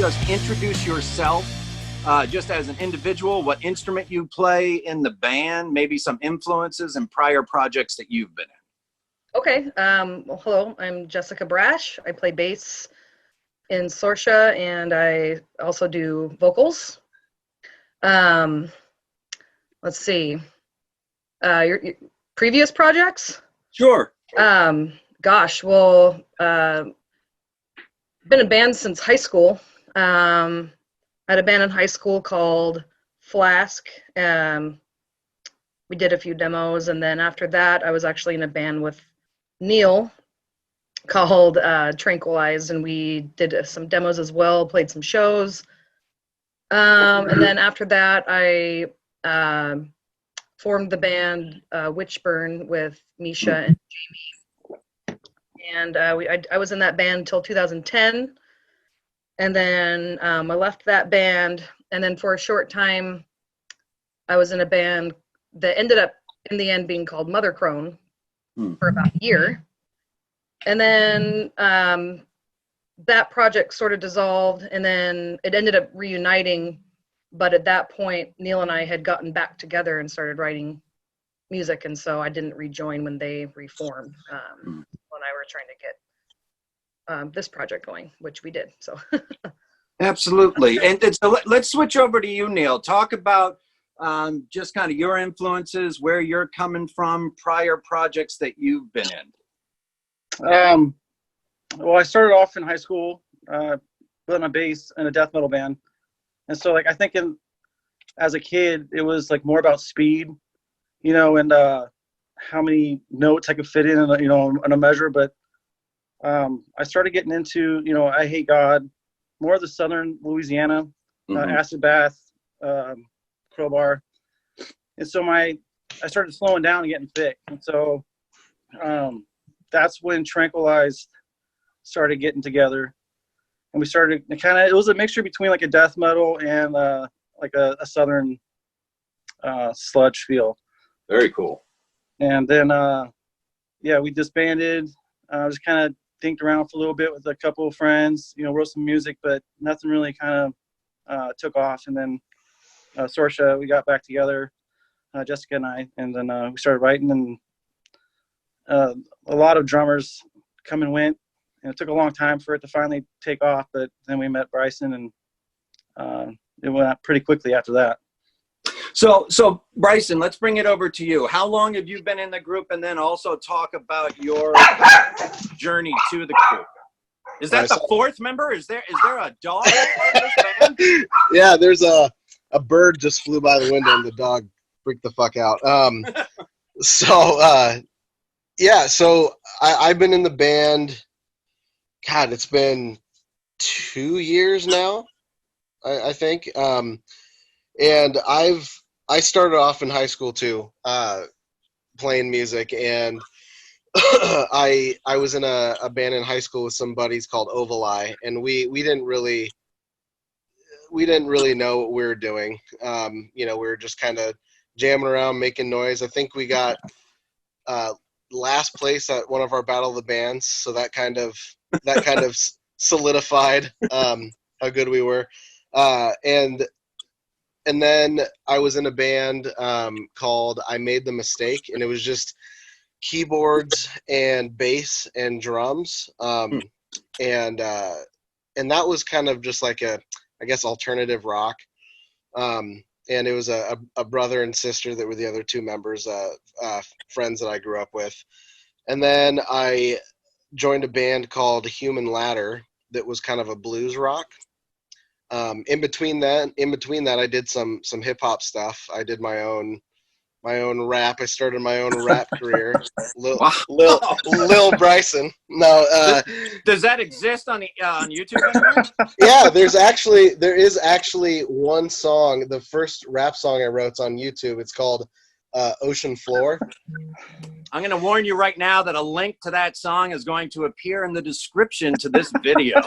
just introduce yourself, just as an individual, what instrument you play in the band, maybe some influences and prior projects that you've been in. Okay. Well, hello, I'm Jessica Brash. I play bass in SORCIA, and I also do vocals. Let's see. Your previous projects? Sure. Gosh, well, been a band since high school. I had a band in high school called Flask. We did a few demos, and then after that, I was actually in a band with Neil called Tranquilized, and we did some demos as well, played some shows. And then after that, I formed the band Witchburn with Misha and Jamie. And I was in that band until 2010. And then I left that band. And then for a short time, I was in a band that ended up in the end being called Mother Crone for about a year. And then that project sort of dissolved, and then it ended up reuniting. But at that point, Neil and I had gotten back together and started writing music, and so I didn't rejoin when they reformed when I were trying to get this project going, which we did. So Absolutely. And so let's switch over to you, Neil. Talk about just kind of your influences, where you're coming from, prior projects that you've been in. Well, I started off in high school playing my bass in a death metal band. And so, like, I think as a kid, it was like more about speed, you know, and how many notes I could fit in a measure. But I started getting into, I Hate God, more of the Southern Louisiana, Acid Bath, Crowbar. And so I started slowing down and getting thick. And so that's when Tranquilized started getting together. And we started it was a mixture between like a death metal and like a Southern sludge feel. Very cool. And then, we disbanded. I just kind of dinked around for a little bit with a couple of friends, wrote some music, but nothing really kind of took off. And then SORCIA, we got back together, Jessica and I, and then we started writing, and a lot of drummers come and went. And it took a long time for it to finally take off, but then we met Bryson, and it went out pretty quickly after that. So Bryson, let's bring it over to you. How long have you been in the group? And then also talk about your journey to the group. Is that the fourth member? Is there a dog part of this band? Yeah, there's a bird just flew by the window and the dog freaked the fuck out. So I've been in the band. God, it's been 2 years now, I think. And I started off in high school too, playing music, and I was in a band in high school with some buddies called Ovali, and we didn't really know what we were doing. We were just kind of jamming around, making noise. I think we got last place at one of our Battle of the Bands, so that kind of solidified how good we were. And then I was in a band called I Made the Mistake, and it was just keyboards and bass and drums. And that was kind of just like I guess alternative rock. And it was a brother and sister that were the other two members, friends that I grew up with. And then I joined a band called Human Ladder that was kind of a blues rock. In between that, I did some hip hop stuff. I did my own rap. I started my own rap career. Lil Bryson. No. Does that exist on YouTube anywhere? Yeah, there is actually one song. The first rap song I wrote's on YouTube. It's called Ocean Floor. I'm going to warn you right now that a link to that song is going to appear in the description to this video.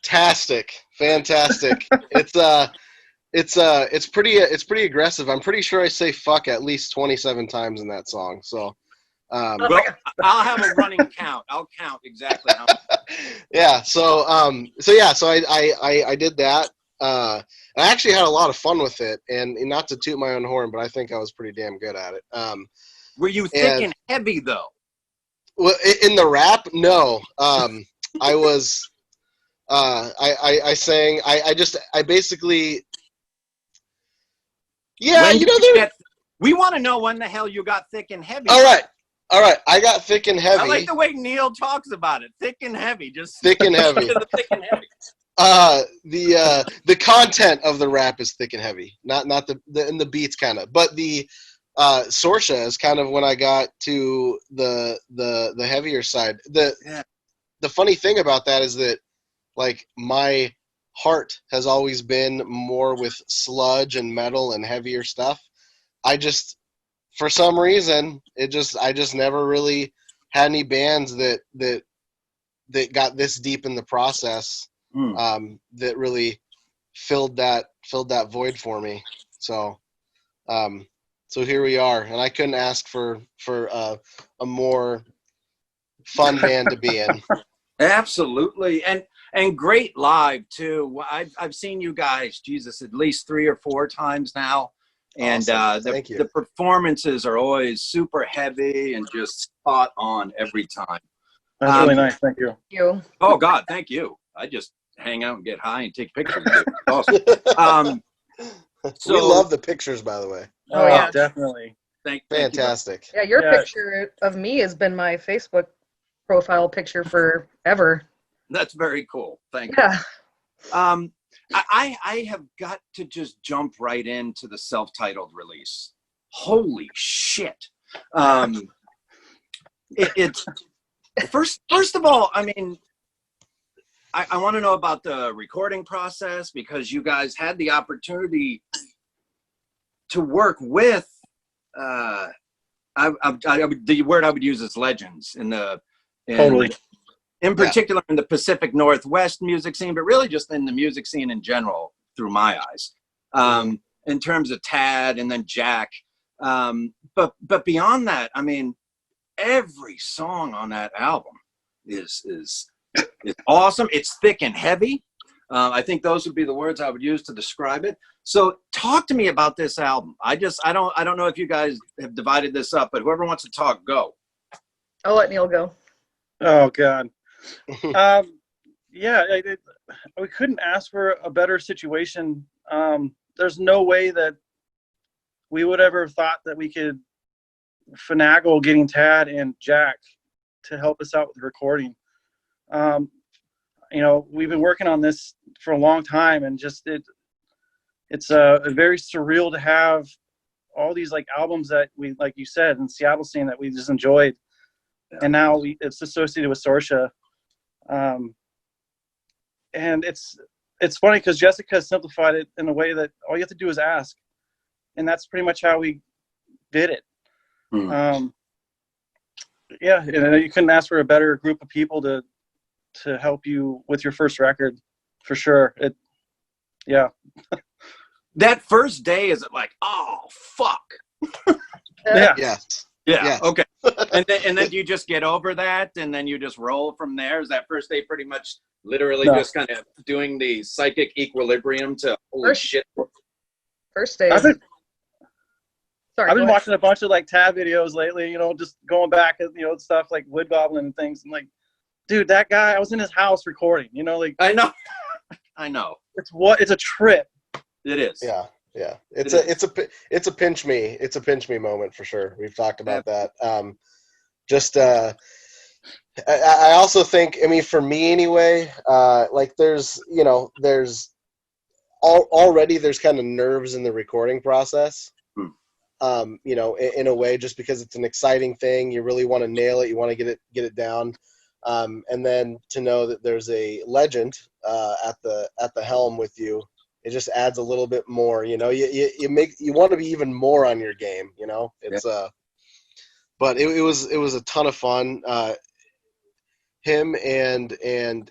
Fantastic. It's pretty aggressive. I'm pretty sure I say fuck at least 27 times in that song. So well, I'll have a running count. I'll count exactly how Yeah. So I did that. I actually had a lot of fun with it, and not to toot my own horn, but I think I was pretty damn good at it. Were you thick and heavy though? Well, in the rap, no. I was. I sang. I basically. Yeah, When you did know you there. get, we want to know when the hell you got thick and heavy. All right. I got thick and heavy. I like the way Neil talks about it. Thick and heavy. Just Thick and heavy. the thick and heavy. The content of the rap is thick and heavy, not the beats kind of, but the SORCIA is kind of when I got to the heavier side. The funny thing about that is that like my heart has always been more with sludge and metal and heavier stuff. I just, for some reason, I just never really had any bands that got this deep in the process. That really filled that void for me. So here we are, and I couldn't ask for a more fun band to be in. Absolutely, and great live too. I've seen you guys, Jesus, at least 3 or 4 times now, and Awesome. Thank you. the performances are always super heavy and just spot on every time. That's really nice. Thank you. You. Oh God, thank you. I just hang out and get high and take pictures. It's awesome. So, we love the pictures, by the way. Oh, yeah. Definitely. thank Fantastic. Yeah, your Yeah. picture of me has been my Facebook profile picture forever. That's very cool. Thank you. Yeah. I have got to just jump right into the self-titled release. Holy shit. It's first of all, I mean, I want to know about the recording process, because you guys had the opportunity to work with the word I would use is legends Totally. in particular in the Pacific Northwest music scene, but really just in the music scene in general through my eyes, in terms of Tad and then Jack. But beyond that, I mean, every song on that album is awesome. It's thick and heavy. I think those would be the words I would use to describe it. So talk to me about this album. I don't know if you guys have divided this up, but whoever wants to talk, go. I'll let Neil go. Oh God. Yeah, we couldn't ask for a better situation. There's no way that we would ever have thought that we could finagle getting Tad and Jack to help us out with the recording. You know, we've been working on this for a long time, and just it's very surreal to have all these like albums that we, like you said, in Seattle scene that we just enjoyed, and now it's associated with SORCIA. And it's funny because Jessica simplified it in a way that all you have to do is ask, and that's pretty much how we did it. Yeah, you couldn't ask for a better group of people to help you with your first record, for sure. That first day, is it like, oh fuck? Yeah. Yes. Yeah. Yes. Okay. And then do you just get over that, and then you just roll from there? Is that first day pretty much literally just kind of doing the psychic equilibrium to holy shit? First day. I've been Sorry. watching a bunch of like Tab videos lately, you know, just going back at, you know, stuff like Wood Goblin and things. And like, dude, that guy, I was in his house recording, you know, like. I know. I know. It's a trip. It is. Yeah. It's a pinch me moment for sure. We've talked about that. I also think, I mean, for me anyway, like there's already kind of nerves in the recording process. You know, in a way, just because it's an exciting thing, you really want to nail it, you want to get it down, and then to know that there's a legend at the helm with you, it just adds a little bit more. You know, you want to be even more on your game. You know, it's but it was a ton of fun. Him and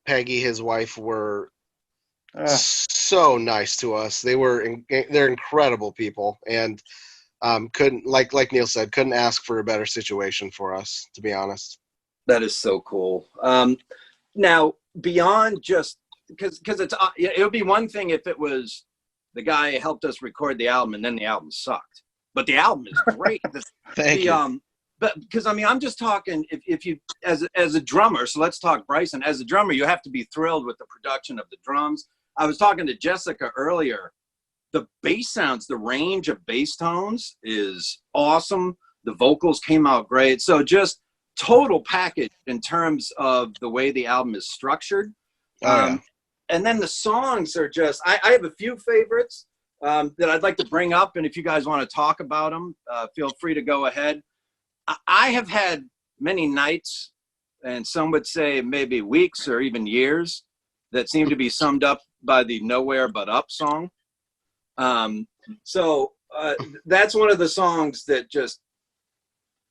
Peggy, his wife, were so nice to us. They're incredible people, and couldn't, like Neil said, couldn't ask for a better situation for us, to be honest. That is so cool. Now, beyond just because it's it would be one thing if it was the guy who helped us record the album and then the album sucked, but the album is great. Thank you. But because I mean, I'm just talking if you as a drummer. So let's talk Bryson. As a drummer, you have to be thrilled with the production of the drums. I was talking to Jessica earlier. The bass sounds, the range of bass tones is awesome. The vocals came out great. So just total package in terms of the way the album is structured. Yeah. And then the songs are just, I have a few favorites that I'd like to bring up. And if you guys want to talk about them, feel free to go ahead. I have had many nights, and some would say maybe weeks or even years, that seem to be summed up by the Nowhere But Up song. So that's one of the songs that just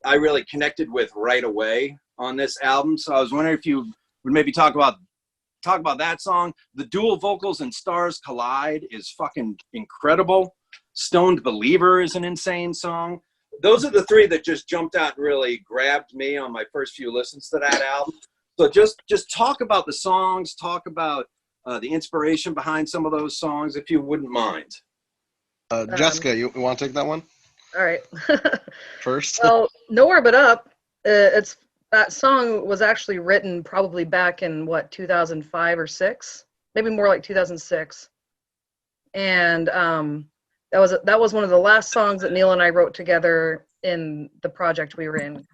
I really connected with right away on this album. So I was wondering if you would maybe talk about that song. The dual vocals in Stars Collide is fucking incredible. Stoned Believer is an insane song. Those are the three that just jumped out and really grabbed me on my first few listens to that album. So just talk about the songs, talk about the inspiration behind some of those songs, if you wouldn't mind. Jessica, you want to take that one All right. first? Well, Nowhere But Up, that song was actually written probably back in 2005 or 6, maybe more like 2006. And that was one of the last songs that Neil and I wrote together in the project we were in,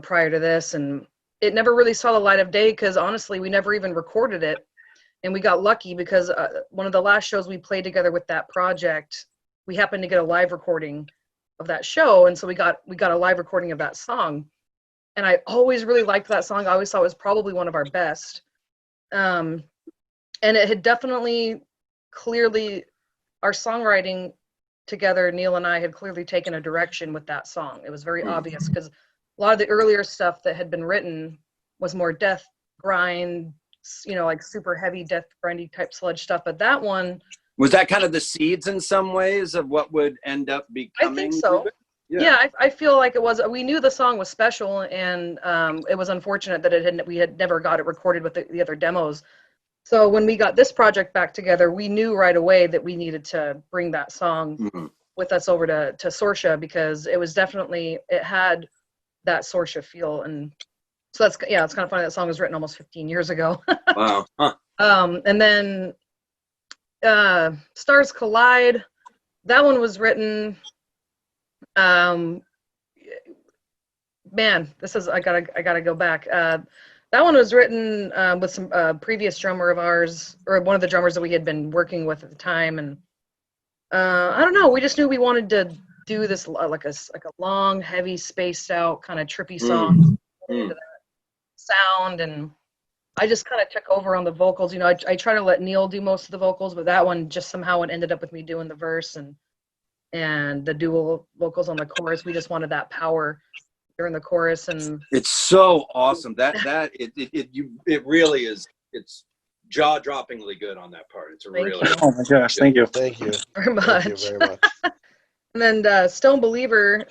prior to this. And it never really saw the light of day because honestly, we never even recorded it. And we got lucky because one of the last shows we played together with that project, we happened to get a live recording of that show. And so we got a live recording of that song. And I always really liked that song. I always thought it was probably one of our best. And it had definitely, clearly, our songwriting together, Neil and I had clearly taken a direction with that song. It was very obvious because a lot of the earlier stuff that had been written was more death grind, like super heavy death grindy type sludge stuff. But that one, was that kind of the seeds in some ways of what would end up becoming? I think so. Yeah, I feel like it was. We knew the song was special, and it was unfortunate that we had never got it recorded with the other demos. So when we got this project back together, we knew right away that we needed to bring that song with us over to SORCIA because it was definitely, it had that SORCIA feel. And so it's kind of funny that song was written almost 15 years ago. Wow. Huh. And then Stars Collide, that one was written, man, I gotta go back. That one was written with some previous drummer of ours, or one of the drummers that we had been working with at the time, and I don't know. We just knew we wanted to do this like a long, heavy, spaced out kind of trippy song into that sound, and I just kind of took over on the vocals. I try to let Neil do most of the vocals, but that one just somehow it ended up with me doing the verse and the dual vocals on the chorus. We just wanted that power during the chorus, and it's so awesome it really is. It's jaw-droppingly good on that part. It's really Oh my gosh, thank you. Thank you. very much. Thank you very much. And then Stone Believer,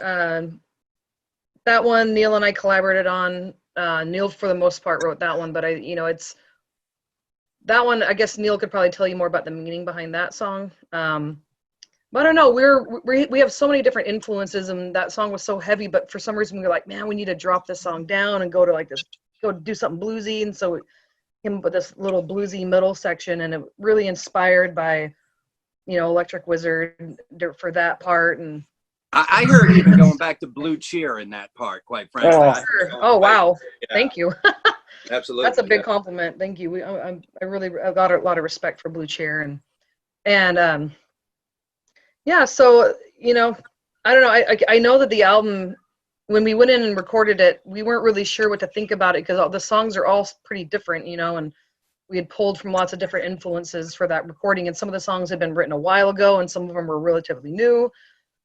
that one Neil and I collaborated on. Neil for the most part wrote that one, but it's that one. I guess Neil could probably tell you more about the meaning behind that song. But I don't know. We have so many different influences, and that song was so heavy. But for some reason, we were like, man, we need to drop this song down and go do something bluesy. And so we came up with this little bluesy middle section, and it really inspired by, Electric Wizard for that part. And I heard even going back to Blue Cheer in that part. Quite frankly. Oh wow! Yeah. Thank you. Absolutely. That's a big compliment. Thank you. I got a lot of respect for Blue Cheer and. Yeah, so, I don't know. I know that the album, when we went in and recorded it, we weren't really sure what to think about it because the songs are all pretty different, and we had pulled from lots of different influences for that recording. And some of the songs had been written a while ago and some of them were relatively new.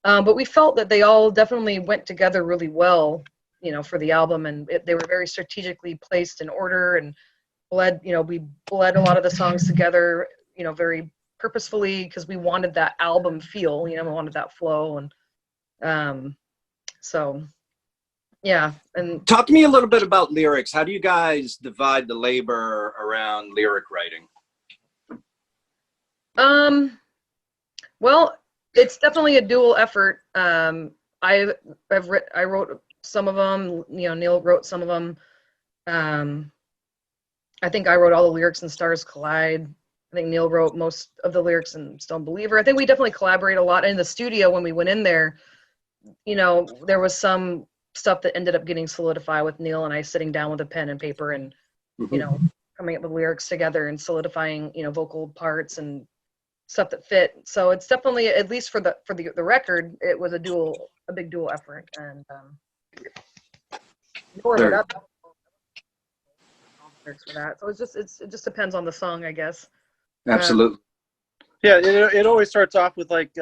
But we felt that they all definitely went together really well, for the album. And they were very strategically placed in order and we bled a lot of the songs together, very purposefully because we wanted that album feel, we wanted that flow, and so Yeah, and Talk to me a little bit about lyrics. How do you guys divide the labor around lyric writing? well, it's definitely a dual effort. I wrote some of them. Neil wrote some of them. I think I wrote all the lyrics in Stars Collide. I think Neil wrote most of the lyrics in Stone Believer. I think we definitely collaborate a lot in the studio. When we went in there, there was some stuff that ended up getting solidified with Neil and I sitting down with a pen and paper and, coming up with lyrics together and solidifying, vocal parts and stuff that fit. So it's definitely, at least for the record, it was a big dual effort. And more of it up for that. So it just depends on the song, I guess. Absolutely. Yeah, it always starts off with like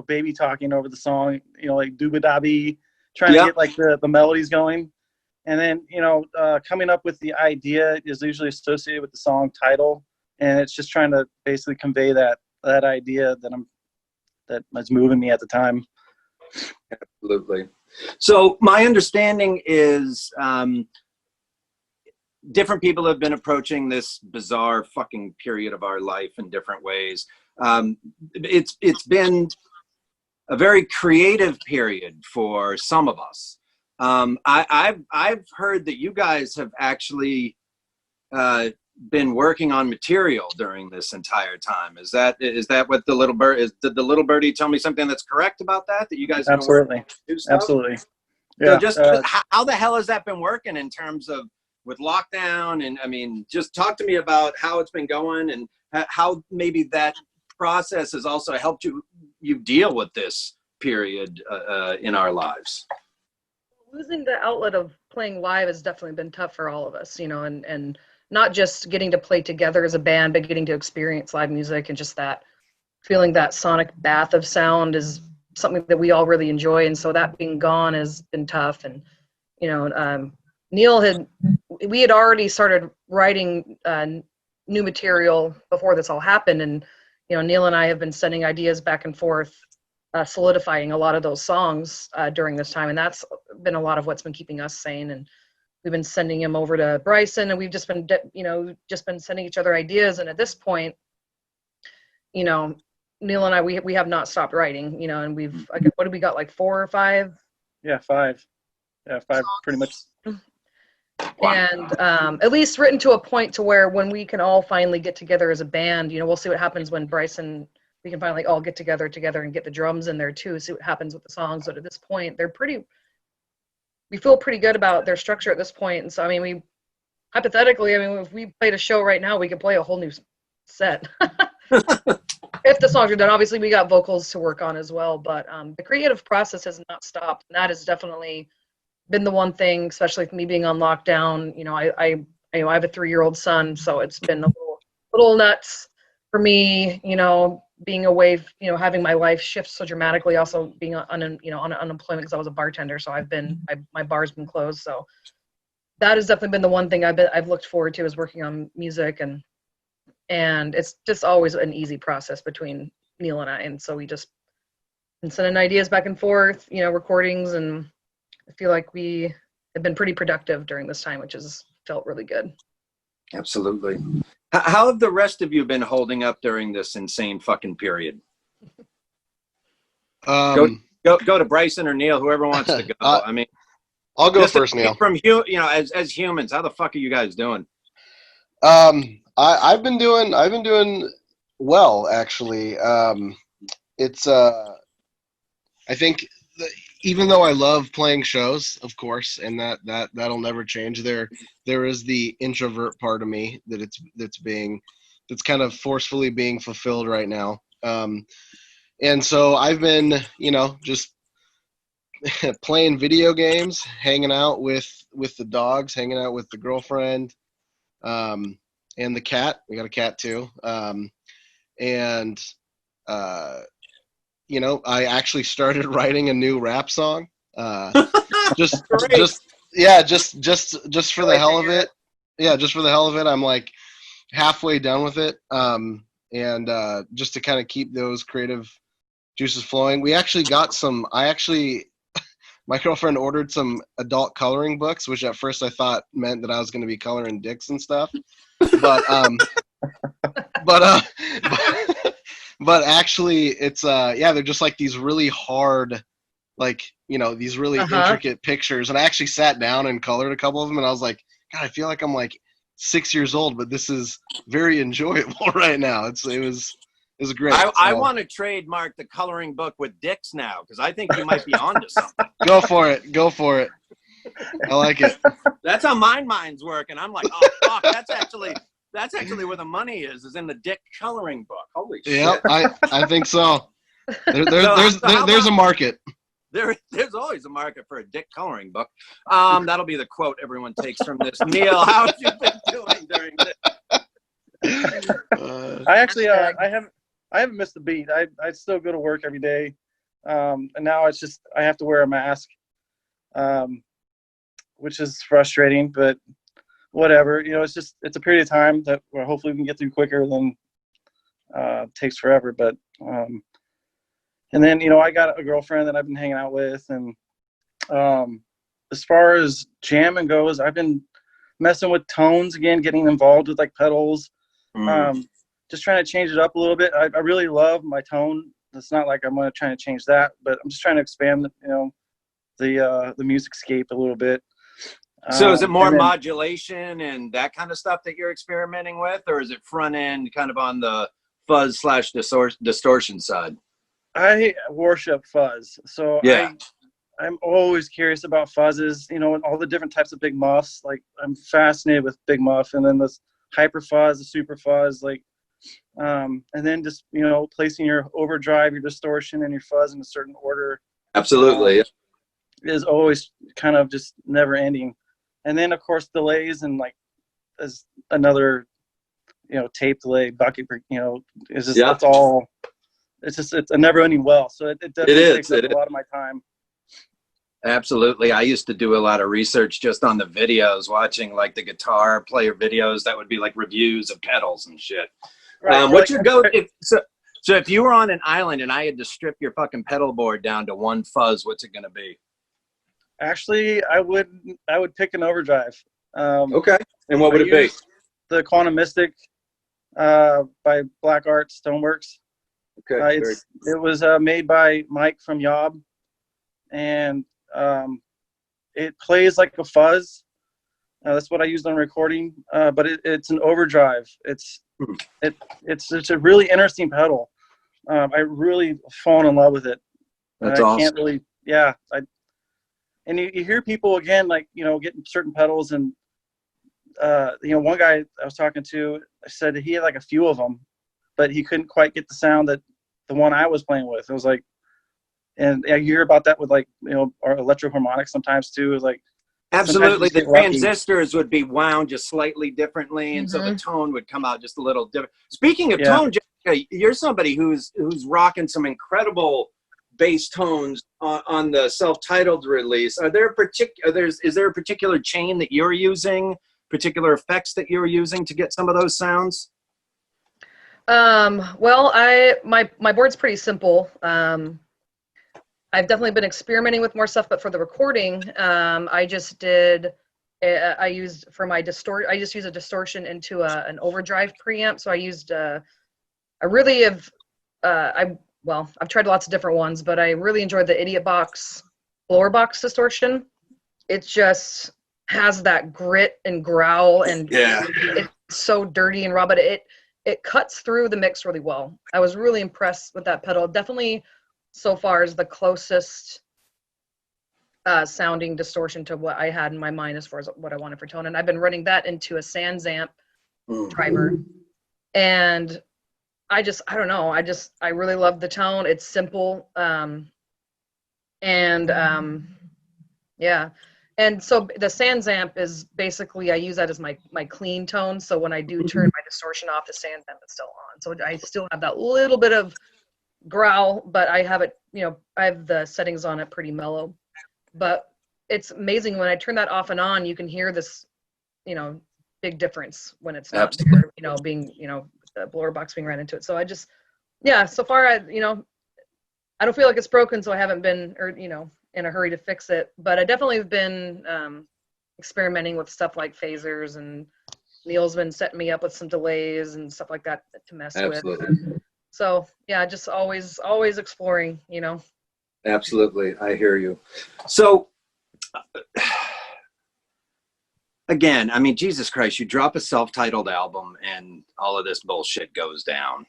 baby talking over the song, like dooba-dabby, trying to get like the melodies going, and then coming up with the idea is usually associated with the song title, and it's just trying to basically convey that idea that was moving me at the time. Absolutely. So my understanding is different people have been approaching this bizarre fucking period of our life in different ways. It's been a very creative period for some of us. I've heard that you guys have actually been working on material during this entire time. Is that what the little bird is? Did the little birdie tell me something that's correct about that? That you guys have Absolutely, absolutely. Yeah. So just how the hell has that been working in terms of with lockdown? And I mean, just talk to me about how it's been going and how maybe that process has also helped you deal with this period in our lives. Losing the outlet of playing live has definitely been tough for all of us, and not just getting to play together as a band, but getting to experience live music and just that feeling, that sonic bath of sound is something that we all really enjoy. And so that being gone has been tough. And, we had already started writing new material before this all happened. And, Neil and I have been sending ideas back and forth, solidifying a lot of those songs during this time. And that's been a lot of what's been keeping us sane. And we've been sending him over to Bryson, and we've just been, just been sending each other ideas. And at this point, Neil and I, we have not stopped writing, and we've, what have we got, like 4 or 5? Yeah, 5. Yeah, 5 pretty much. And at least written to a point to where when we can all finally get together as a band, we'll see what happens when Bryson, we can finally all get together and get the drums in there too, see what happens with the songs. But at this point, we feel pretty good about their structure at this point. And so, we hypothetically, if we played a show right now, we could play a whole new set. If the songs are done. Obviously, we got vocals to work on as well. But the creative process has not stopped. And that has definitely been the one thing, especially with me being on lockdown. I have a 3-year-old son, so it's been a little nuts for me, being away, having my life shift so dramatically, also being on unemployment because I was a bartender. So my bar's been closed. So that has definitely been the one thing I've looked forward to, is working on music, and it's just always an easy process between Neil and I. And so we just been sending ideas back and forth, recordings, and I feel like we have been pretty productive during this time, which has felt really good. Absolutely. How have the rest of you been holding up during this insane fucking period? Go to Bryson or Neil, whoever wants to go. I'll go first, Neil. From as humans, how the fuck are you guys doing? I've been doing well, actually. It's I think even though I love playing shows, of course, and that'll never change. There is the introvert part of me that's kind of forcefully being fulfilled right now. And so I've been, just playing video games, hanging out with the dogs, hanging out with the girlfriend, and the cat. We got a cat too. I actually started writing a new rap song. Just for the hell of it. Yeah, just for the hell of it. I'm like halfway done with it. And just to kind of keep those creative juices flowing. We actually got my girlfriend ordered some adult coloring books, which at first I thought meant that I was going to be coloring dicks and stuff. But but but actually it's they're just like these really hard, like, you know, these really intricate pictures. And I actually sat down and colored a couple of them, and I was like, God, I feel like I'm like 6 years old, but this is very enjoyable right now. It was great. I want to trademark the coloring book with dicks now, because I think you might be onto something. Go for it. I like it. That's how mine's work, and I'm like, oh fuck, that's actually where the money is in the dick coloring book. Holy shit. Yeah, I think so. There's a market. There's always a market for a dick coloring book. That'll be the quote everyone takes from this. Neil, how have you been doing during this? I actually I haven't missed a beat. I still go to work every day, and now it's just I have to wear a mask, which is frustrating. But whatever, you know, it's a period of time that hopefully we can get through quicker than takes forever. But and then, you know, I got a girlfriend that I've been hanging out with, and as far as jamming goes, I've been messing with tones again, getting involved with like pedals. Just trying to change it up a little bit. I really love my tone. It's not like I'm going to try to change that, but I'm just trying to expand, you know, the music scape a little bit. So is it more modulation and that kind of stuff that you're experimenting with, or is it front end kind of on the fuzz / distortion side? I worship fuzz. So yeah. I'm always curious about fuzzes, you know, and all the different types of big muffs. Like I'm fascinated with big muff, and then this hyper fuzz, the super fuzz, like, and then just, you know, placing your overdrive, your distortion, and your fuzz in a certain order. Absolutely. Is always kind of just never ending. And then of course delays, and like as another, you know, tape delay bucket, you know, is just that's all. It's a never ending well. So it definitely takes up a lot of my time. Absolutely. I used to do a lot of research just on the videos, watching like the guitar player videos that would be like reviews of pedals and shit. Right. What's your go? So if you were on an island and I had to strip your fucking pedal board down to one fuzz, what's it going to be? Actually, I would pick an overdrive. Okay. And what would it be? The Quantum Mystic by Black Art Stoneworks. Okay. It was made by Mike from Yob, and it plays like a fuzz. That's what I used on recording, but it's an overdrive. It's a really interesting pedal. I really fallen in love with it. That's awesome. Can't really, and you hear people again, like, you know, getting certain pedals, and you know, one guy I was talking to said that he had like a few of them, but he couldn't quite get the sound that the one I was playing with. It was like, and you hear about that with like, you know, our electroharmonics sometimes too. Is like, absolutely, the transistors would be wound just slightly differently, and so the tone would come out just a little different. Speaking of tone, Jessica, you're somebody who's rocking some incredible bass tones on the self-titled release. Is there a particular chain that you're using, particular effects that you're using to get some of those sounds? Well, my board's pretty simple. I've definitely been experimenting with more stuff, but for the recording, I just did. I used for my I just use a distortion into an overdrive preamp. So I used. I really have. I've tried lots of different ones, but I really enjoyed the Idiot Box blower box distortion. It just has that grit and growl, and it's so dirty and raw, but it cuts through the mix really well. I was really impressed with that pedal. Definitely, so far, is the closest sounding distortion to what I had in my mind as far as what I wanted for tone. And I've been running that into a Sans amp driver, and I don't know. I really love the tone. It's simple. And so the Sans amp is basically, I use that as my clean tone. So when I do turn my distortion off, the Sans amp is still on. So I still have that little bit of growl, but I have it, you know, I have the settings on it pretty mellow. But it's amazing when I turn that off and on, you can hear this, you know, big difference when it's not, you know, being, you know, the blower box being ran into it. So so far, I don't feel like it's broken, so I haven't been, or, you know, in a hurry to fix it. But I definitely have been experimenting with stuff like phasers, and Neil's been setting me up with some delays and stuff like that to mess Absolutely. with. So yeah, just always exploring, you know. Absolutely. I hear you. So again, I mean, Jesus Christ, you drop a self-titled album and all of this bullshit goes down.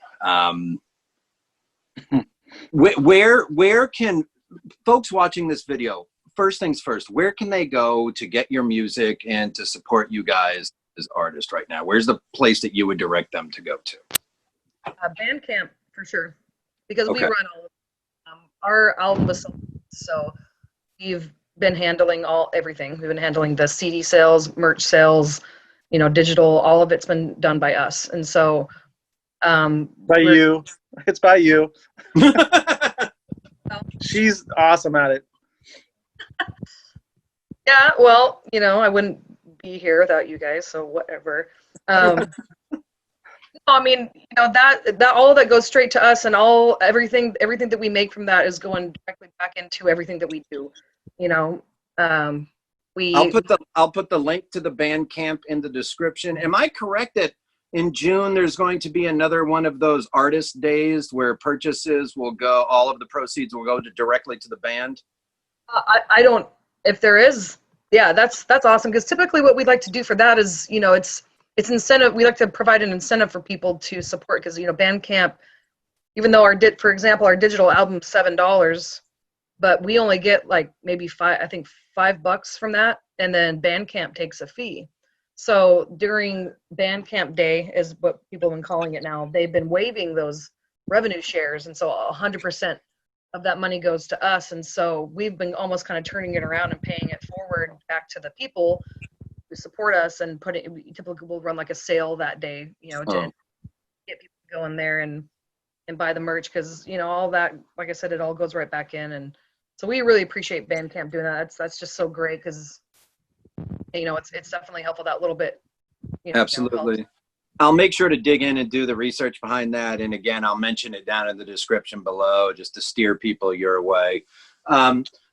Where can folks watching this video, first things first, where can they go to get your music and to support you guys as artists right now? Where's the place that you would direct them to go to? Bandcamp for sure, because we Okay. run all of our album was sold, so we've been handling everything. We've been handling the CD sales, merch sales, you know, digital. All of it's been done by us, and so By you. It's by you. She's awesome at it. Yeah, well, you know, I wouldn't be here without you guys, so whatever. I mean, you know, that all that goes straight to us, and everything that we make from that is going directly back into everything that we do. You know, I'll put the link to the Bandcamp in the description. Am I correct that in June there's going to be another one of those artist days where purchases will go, all of the proceeds will go directly to the band? I don't. If there is, yeah, that's awesome, because typically what we'd like to do for that is, you know, it's incentive. We like to provide an incentive for people to support, because, you know, Bandcamp, even though for example, our digital album's $7, but we only get like maybe $5 from that, and then Bandcamp takes a fee. So during Bandcamp Day, is what people have been calling it now, they've been waiving those revenue shares, and so 100% of that money goes to us. And so we've been almost kind of turning it around and paying it forward back to the people who support us, and typically we'll run like a sale that day, you know, to get people to go in there and buy the merch, because, you know, all that, like I said, it all goes right back in. And so we really appreciate Bandcamp doing that. That's just so great, because, you know, it's definitely helpful that little bit. You know, Absolutely. helps. I'll make sure to dig in and do the research behind that. And again, I'll mention it down in the description below just to steer people your way.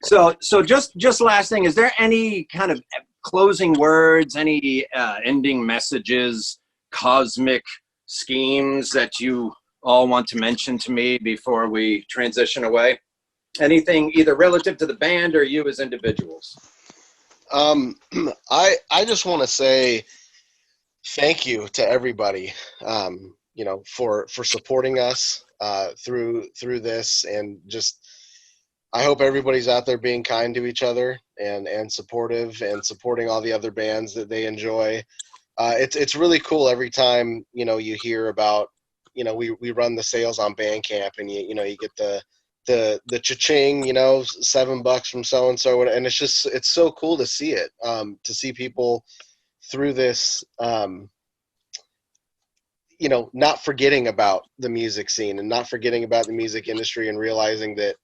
So just last thing, is there any kind of closing words, any ending messages, cosmic schemes that you all want to mention to me before we transition away? Anything either relative to the band or you as individuals? I just want to say thank you to everybody, you know, for supporting us through this, and just I hope everybody's out there being kind to each other and supportive and supporting all the other bands that they enjoy. It's really cool every time, you know, you hear about, you know, we run the sales on Bandcamp, and you know you get the cha-ching, you know, $7 from so and so, and it's so cool to see it, to see people through this, you know, not forgetting about the music scene and not forgetting about the music industry, and realizing that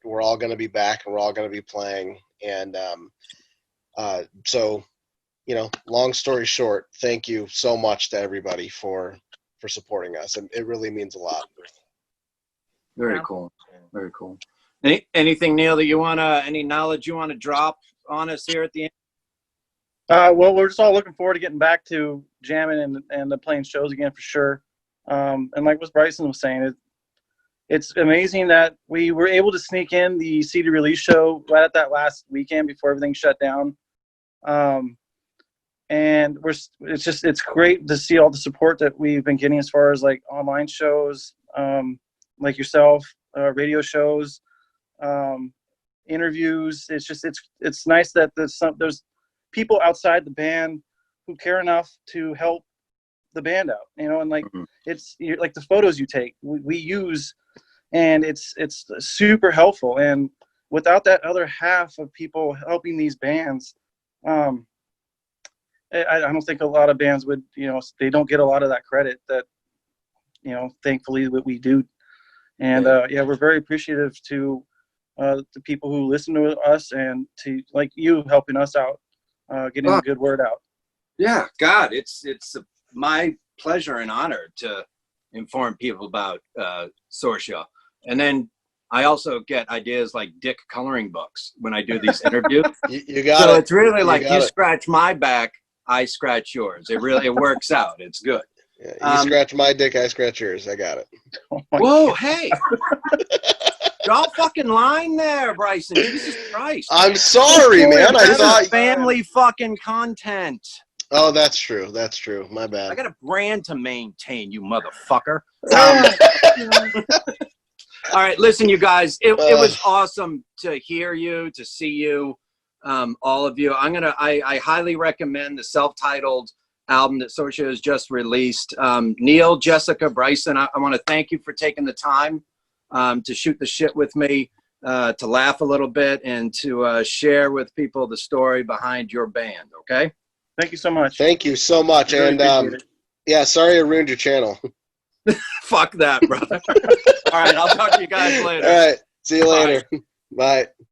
we're all going to be back and we're all going to be playing. And so, you know, long story short, thank you so much to everybody for supporting us, and it really means a lot. Very cool. Very cool. Anything, Neil, that you any knowledge you want to drop on us here at the end? Well, we're just all looking forward to getting back to jamming and playing shows again for sure. And like what Bryson was saying, it's amazing that we were able to sneak in the CD release show right at that last weekend before everything shut down. And it's great to see all the support that we've been getting as far as like online shows, like yourself, radio shows, interviews. It's nice that there's people outside the band who care enough to help the band out, you know, and like it's like the photos you take, we use, and it's super helpful. And without that other half of people helping these bands, I don't think a lot of bands would, you know, they don't get a lot of that credit that, you know, thankfully that we do. And yeah, we're very appreciative to the people who listen to us, and to like you helping us out, getting the good word out. Yeah, God, it's my pleasure and honor to inform people about SORCIA. And then I also get ideas like dick coloring books when I do these interviews. You got So it. it's really like got you it. scratch my back, I scratch yours. It works out. It's good. Yeah, you scratch my dick, I scratch yours. I got it. Oh my Whoa, God. hey. Y'all fucking lying there, Bryson. Jesus Christ. I'm sorry, man. I This is thought. family fucking content. Oh, that's true. That's true. My I bad. got a brand to maintain, you motherfucker. All right, listen, you guys. It was awesome to hear you, to see you, all of you. I highly recommend the self-titled album that SORCIA has just released. Neil, Jessica, Bryson, I want to thank you for taking the time to shoot the shit with me, to laugh a little bit, and to share with people the story behind your band. Okay. Thank you so much. Thank you so much. I really And appreciate it. yeah, sorry I ruined your channel. Fuck that, brother. All right, I'll talk to you guys later. All right. See you Bye. later. Bye.